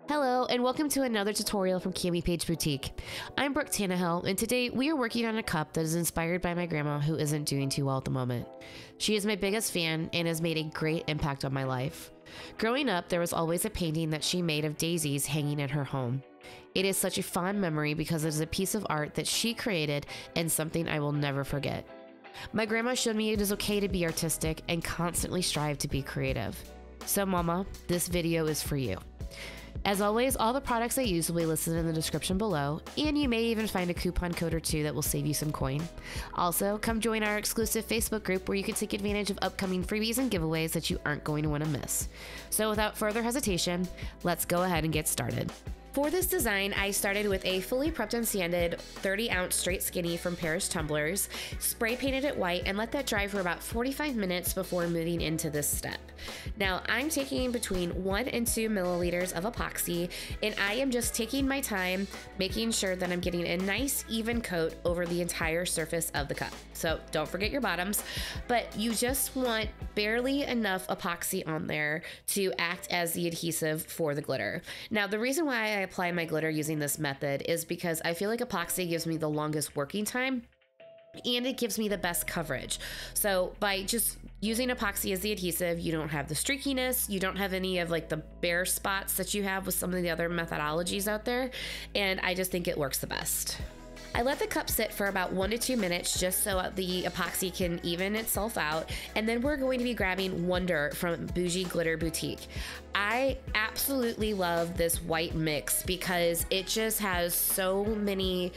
Hello and welcome to another tutorial from CamiPaige Boutique. I'm Brooke Tannehill and today we are working on a cup that is inspired by my grandma who isn't doing too well at the moment. She is my biggest fan and has made a great impact on my life. Growing up, there was always a painting that she made of daisies hanging in her home. It is such a fond memory because it is a piece of art that she created and something I will never forget. My grandma showed me it is okay to be artistic and constantly strive to be creative. So Mama, this video is for you. As always, all the products I use will be listed in the description below, and you may even find a coupon code or two that will save you some coin. Also, come join our exclusive Facebook group where you can take advantage of upcoming freebies and giveaways that you aren't going to want to miss. So without further hesitation, let's go ahead and get started. For this design, I started with a fully prepped and sanded 30-ounce straight skinny from Parish Tumblers, spray painted it white, and let that dry for about 45 minutes before moving into this step. Now, I'm taking between 1 and 2 milliliters of epoxy, and I am just taking my time, making sure that I'm getting a nice even coat over the entire surface of the cup. So don't forget your bottoms, but you just want barely enough epoxy on there to act as the adhesive for the glitter. Now, the reason why I apply my glitter using this method is because I feel like epoxy gives me the longest working time and it gives me the best coverage. So by just using epoxy as the adhesive, you don't have the streakiness, you don't have any of like the bare spots that you have with some of the other methodologies out there, and I just think it works the best. I let the cup sit for about 1 to 2 minutes just so the epoxy can even itself out, and then we're going to be grabbing Wonder from Boujie Glitter Boutique. I absolutely love this white mix because it just has so many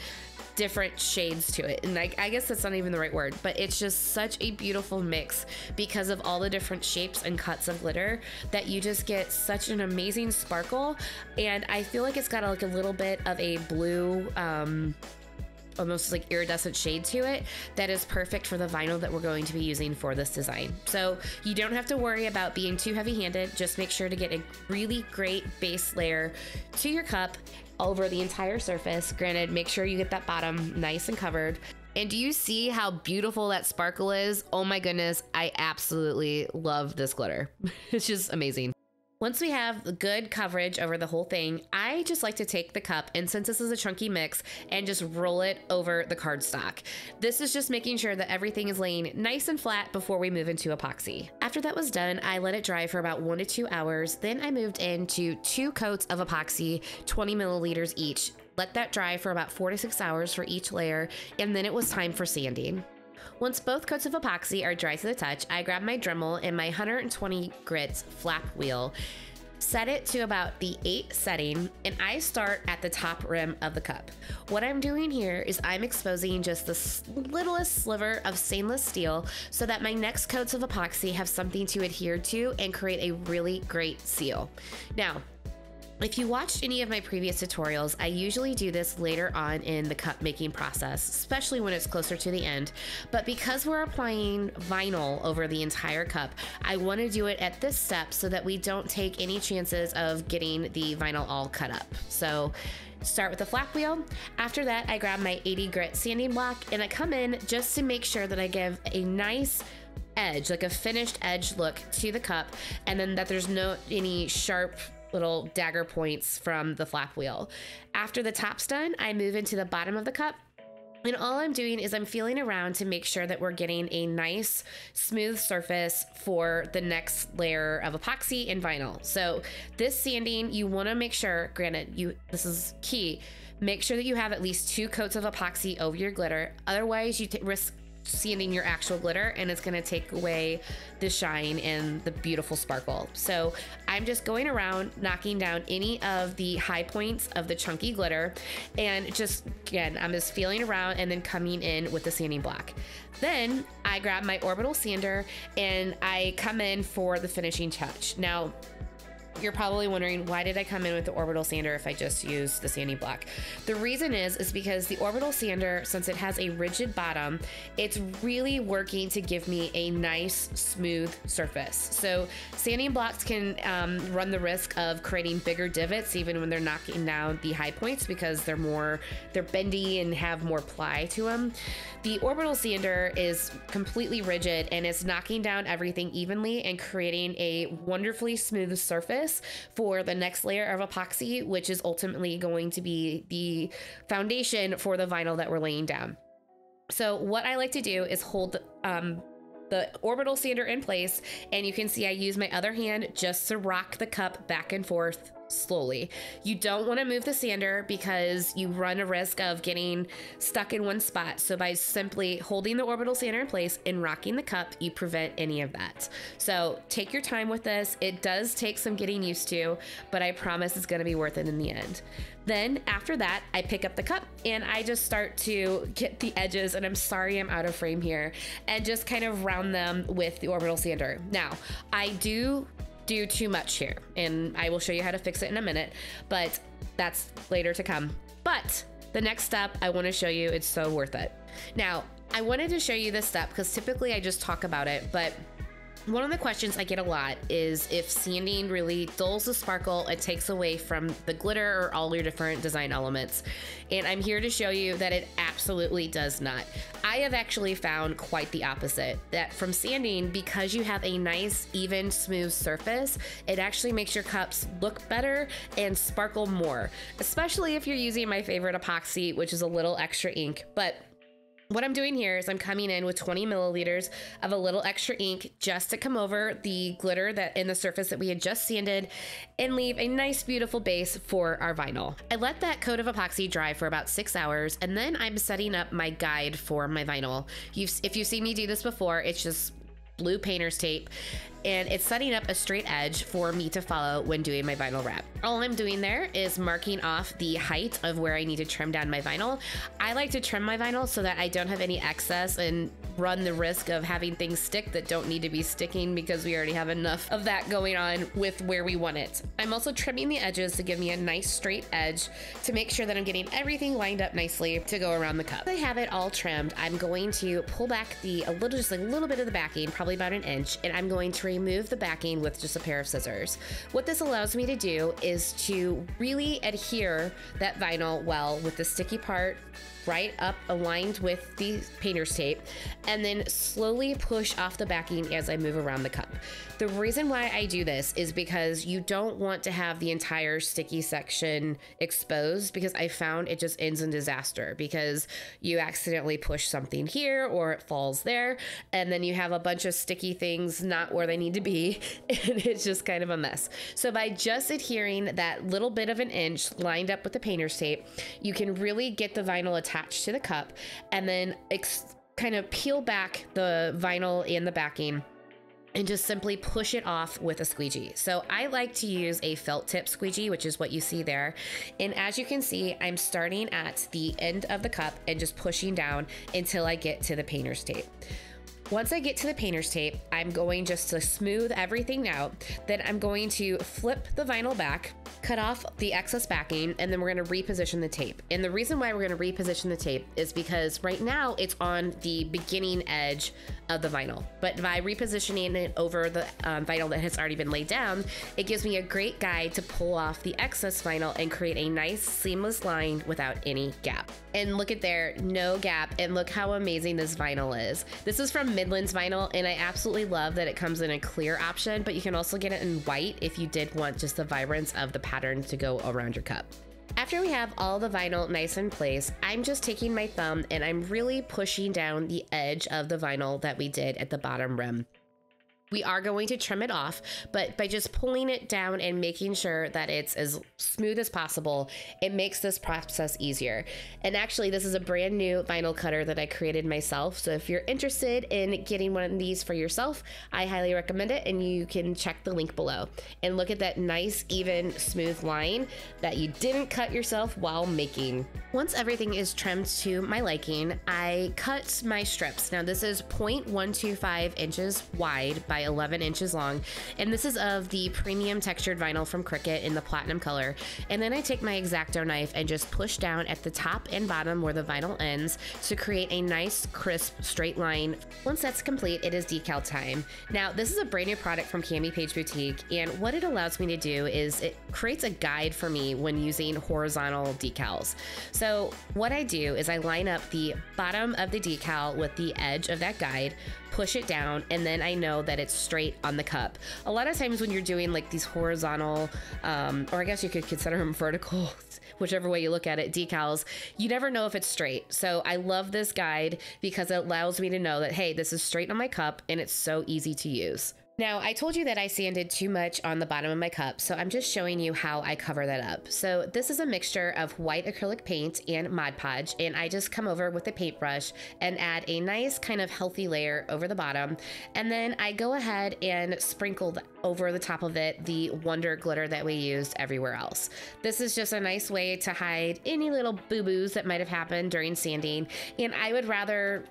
different shades to it, and I guess that's not even the right word, but it's just such a beautiful mix because of all the different shapes and cuts of glitter that you just get such an amazing sparkle. And I feel like it's got like a little bit of a blue almost like iridescent shade to it that is perfect for the vinyl that we're going to be using for this design. So you don't have to worry about being too heavy-handed. Just make sure to get a really great base layer to your cup over the entire surface. Granted, make sure you get that bottom nice and covered. And do you see how beautiful that sparkle is? Oh my goodness, I absolutely love this glitter. It's just amazing. Once we have the good coverage over the whole thing, I just like to take the cup, and since this is a chunky mix, and just roll it over the cardstock. This is just making sure that everything is laying nice and flat before we move into epoxy. After that was done, I let it dry for about 1 to 2 hours. Then I moved into 2 coats of epoxy, 20 milliliters each. Let that dry for about 4 to 6 hours for each layer, and then it was time for sanding. Once both coats of epoxy are dry to the touch, I grab my Dremel and my 120 grits flap wheel, set it to about the 8 setting, and I start at the top rim of the cup. What I'm doing here is I'm exposing just the littlest sliver of stainless steel so that my next coats of epoxy have something to adhere to and create a really great seal. Now, if you watched any of my previous tutorials, I usually do this later on in the cup making process, especially when it's closer to the end. But because we're applying vinyl over the entire cup, I want to do it at this step so that we don't take any chances of getting the vinyl all cut up. So start with the flap wheel. After that, I grab my 80 grit sanding block and I come in just to make sure that I give a nice edge, like a finished edge look to the cup, and then that there's no any sharp little dagger points from the flap wheel. After the top's done, I move into the bottom of the cup, and all I'm doing is I'm feeling around to make sure that we're getting a nice smooth surface for the next layer of epoxy and vinyl. So this sanding, you want to make sure, granted, this is key, make sure that you have at least 2 coats of epoxy over your glitter. Otherwise you risk sanding your actual glitter and it's going to take away the shine and the beautiful sparkle. So I'm just going around knocking down any of the high points of the chunky glitter, and just again I'm just feeling around and then coming in with the sanding block. Then I grab my orbital sander and I come in for the finishing touch. Now you're probably wondering, why did I come in with the orbital sander if I just used the sanding block? The reason is because the orbital sander, since it has a rigid bottom, it's really working to give me a nice smooth surface. So sanding blocks can run the risk of creating bigger divots even when they're knocking down the high points because they're bendy and have more ply to them. The orbital sander is completely rigid and it's knocking down everything evenly and creating a wonderfully smooth surface surface for the next layer of epoxy, which is ultimately going to be the foundation for the vinyl that we're laying down. So what I like to do is hold the orbital sander in place, and you can see I use my other hand just to rock the cup back and forth slowly. You don't want to move the sander because you run a risk of getting stuck in one spot. So by simply holding the orbital sander in place and rocking the cup, you prevent any of that. So take your time with this. It does take some getting used to, but I promise it's going to be worth it in the end. Then after that, I pick up the cup and I just start to get the edges, and I'm sorry I'm out of frame here, and just kind of round them with the orbital sander. Now, I do too much here, and I will show you how to fix it in a minute, but that's later to come. But the next step I want to show you, it's so worth it. Now, I wanted to show you this step because typically I just talk about it, but one of the questions I get a lot is if sanding really dulls the sparkle, it takes away from the glitter or all your different design elements. And I'm here to show you that it absolutely does not. I have actually found quite the opposite, that from sanding, because you have a nice, even, smooth surface, it actually makes your cups look better and sparkle more, especially if you're using my favorite epoxy, which is a little extra ink. But what I'm doing here is I'm coming in with 20 milliliters of a little extra ink just to come over the glitter that in the surface that we had just sanded and leave a nice, beautiful base for our vinyl. I let that coat of epoxy dry for about 6 hours, and then I'm setting up my guide for my vinyl. If you've seen me do this before, it's just blue painter's tape, and it's setting up a straight edge for me to follow when doing my vinyl wrap. All I'm doing there is marking off the height of where I need to trim down my vinyl. I like to trim my vinyl so that I don't have any excess and run the risk of having things stick that don't need to be sticking, because we already have enough of that going on with where we want it. I'm also trimming the edges to give me a nice straight edge to make sure that I'm getting everything lined up nicely to go around the cup. Once I have it all trimmed, I'm going to pull back just a little bit of the backing, probably about an inch, and I'm going to remove the backing with just a pair of scissors. What this allows me to do is to really adhere that vinyl well with the sticky part right up aligned with the painter's tape, and then slowly push off the backing as I move around the cup. The reason why I do this is because you don't want to have the entire sticky section exposed, because I found it just ends in disaster because you accidentally push something here or it falls there, and then you have a bunch of sticky things not where they need to be, and it's just kind of a mess. So by just adhering that little bit of an inch lined up with the painter's tape, you can really get the vinyl attached to the cup, and then kind of peel back the vinyl and the backing and just simply push it off with a squeegee. So I like to use a felt tip squeegee, which is what you see there. And as you can see, I'm starting at the end of the cup and just pushing down until I get to the painter's tape. Once I get to the painter's tape, I'm going just to smooth everything out. Then I'm going to flip the vinyl back, cut off the excess backing, and then we're going to reposition the tape. And the reason why we're going to reposition the tape is because right now it's on the beginning edge of the vinyl. But by repositioning it over the vinyl that has already been laid down, it gives me a great guide to pull off the excess vinyl and create a nice seamless line without any gap. And look at there, no gap, and look how amazing this vinyl is. This is from Midlands Vinyl, and I absolutely love that it comes in a clear option, but you can also get it in white if you did want just the vibrance of the pattern to go around your cup. After we have all the vinyl nice in place, I'm just taking my thumb and I'm really pushing down the edge of the vinyl that we did at the bottom rim. We are going to trim it off, but by just pulling it down and making sure that it's as smooth as possible, it makes this process easier. And actually, this is a brand new vinyl cutter that I created myself. So if you're interested in getting one of these for yourself, I highly recommend it, and you can check the link below. And look at that nice, even, smooth line that you didn't cut yourself while making. Once everything is trimmed to my liking, I cut my strips. Now this is 0.125 inches wide by 11 inches long, and this is of the premium textured vinyl from Cricut in the platinum color. And then I take my X-Acto knife and just push down at the top and bottom where the vinyl ends to create a nice, crisp, straight line. Once that's complete, it is decal time. Now, this is a brand new product from CamiPaige Boutique, and what it allows me to do is it creates a guide for me when using horizontal decals. So what I do is I line up the bottom of the decal with the edge of that guide, push it down, and then I know that it's it's straight on the cup. A lot of times when you're doing like these horizontal, or I guess you could consider them vertical, whichever way you look at it, decals, you never know if it's straight. So I love this guide because it allows me to know that, hey, this is straight on my cup and it's so easy to use. Now, I told you that I sanded too much on the bottom of my cup, so I'm just showing you how I cover that up. So this is a mixture of white acrylic paint and Mod Podge, and I just come over with a paintbrush and add a nice kind of healthy layer over the bottom. And then I go ahead and sprinkle over the top of it the Wonder glitter that we used everywhere else. This is just a nice way to hide any little boo-boos that might have happened during sanding, and I would rather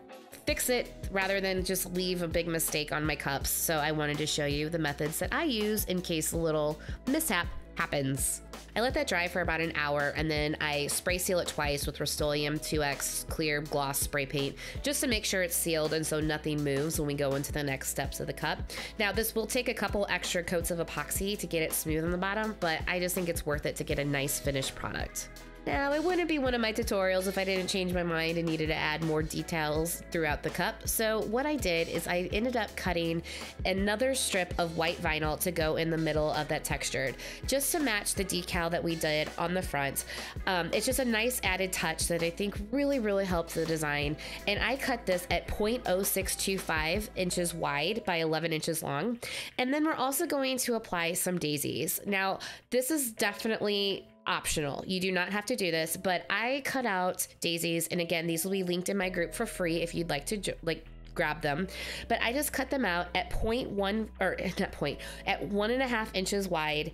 fix it rather than just leave a big mistake on my cups. So I wanted to show you the methods that I use in case a little mishap happens. I let that dry for about an hour, and then I spray seal it twice with Rust-Oleum 2X clear gloss spray paint just to make sure it's sealed and so nothing moves when we go into the next steps of the cup. Now this will take a couple extra coats of epoxy to get it smooth on the bottom, but I just think it's worth it to get a nice finished product. Now, it wouldn't be one of my tutorials if I didn't change my mind and needed to add more details throughout the cup. So what I did is I ended up cutting another strip of white vinyl to go in the middle of that textured, just to match the decal that we did on the front. It's just a nice added touch that I think really helps the design. And I cut this at 0.0625 inches wide by 11 inches long. And then we're also going to apply some daisies. Now, this is definitely optional. You do not have to do this, but I cut out daisies, and again, these will be linked in my group for free if you'd like to grab them. But I just cut them out at 1.5 inches wide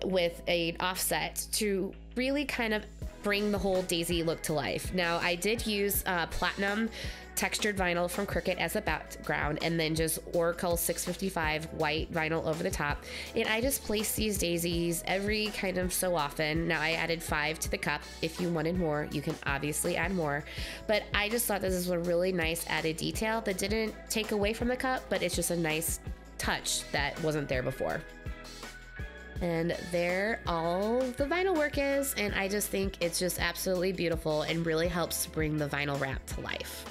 with an offset to really kind of bring the whole daisy look to life. Now, I did use platinum textured vinyl from Cricut as a background, and then just Oracle 655 white vinyl over the top. And I just placed these daisies every kind of so often. Now I added 5 to the cup. If you wanted more, you can obviously add more. But I just thought this was a really nice added detail that didn't take away from the cup, but it's just a nice touch that wasn't there before. And there all the vinyl work is, and I just think it's just absolutely beautiful and really helps bring the vinyl wrap to life.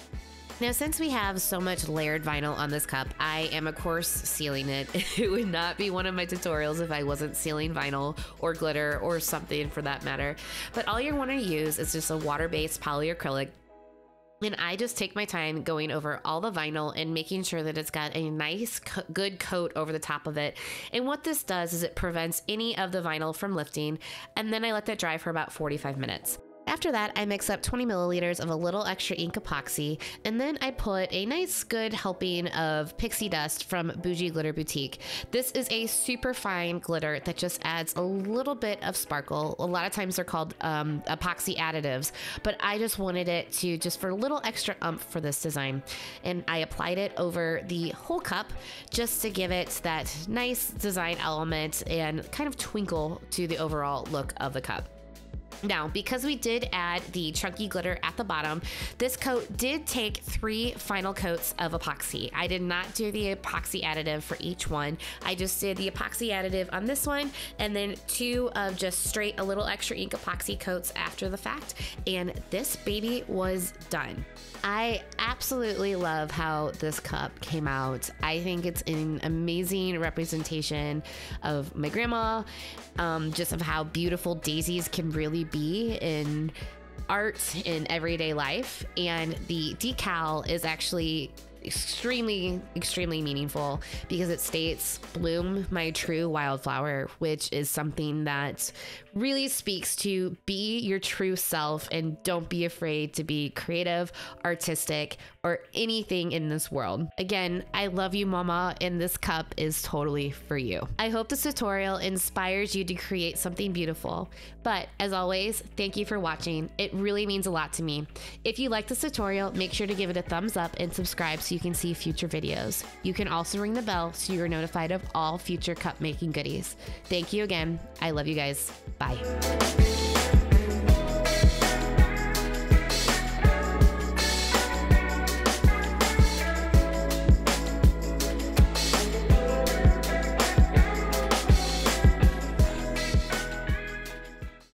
Now, since we have so much layered vinyl on this cup, I am of course sealing it. It would not be one of my tutorials if I wasn't sealing vinyl or glitter or something for that matter. But all you want to use is just a water-based polyacrylic. And I just take my time going over all the vinyl and making sure that it's got a nice, good coat over the top of it. And what this does is it prevents any of the vinyl from lifting. And then I let that dry for about 45 minutes. After that, I mix up 20 milliliters of a little extra ink epoxy, and then I put a nice good helping of Pixie dust from Boujie Glitter Boutique. This is a super fine glitter that just adds a little bit of sparkle. A lot of times they're called epoxy additives, but I just wanted it to just for a little extra oomph for this design. And I applied it over the whole cup just to give it that nice design element and kind of twinkle to the overall look of the cup. Now, because we did add the chunky glitter at the bottom, this coat did take 3 final coats of epoxy. I did not do the epoxy additive for each one. I just did the epoxy additive on this one, and then 2 of just straight a little extra ink epoxy coats after the fact, and this baby was done. I absolutely love how this cup came out. I think it's an amazing representation of my grandma, just of how beautiful daisies can really be in art in everyday life. And the decal is actually extremely meaningful because it states "Bloom my true wildflower," which is something that really speaks to be your true self and don't be afraid to be creative, artistic, or anything in this world. Again, I love you, Mama, and this cup is totally for you. I hope this tutorial inspires you to create something beautiful. But as always, thank you for watching. It really means a lot to me. If you like this tutorial, make sure to give it a thumbs up and subscribe so you can see future videos. You can also ring the bell so you're notified of all future cup making goodies. Thank you again. I love you guys. Bye.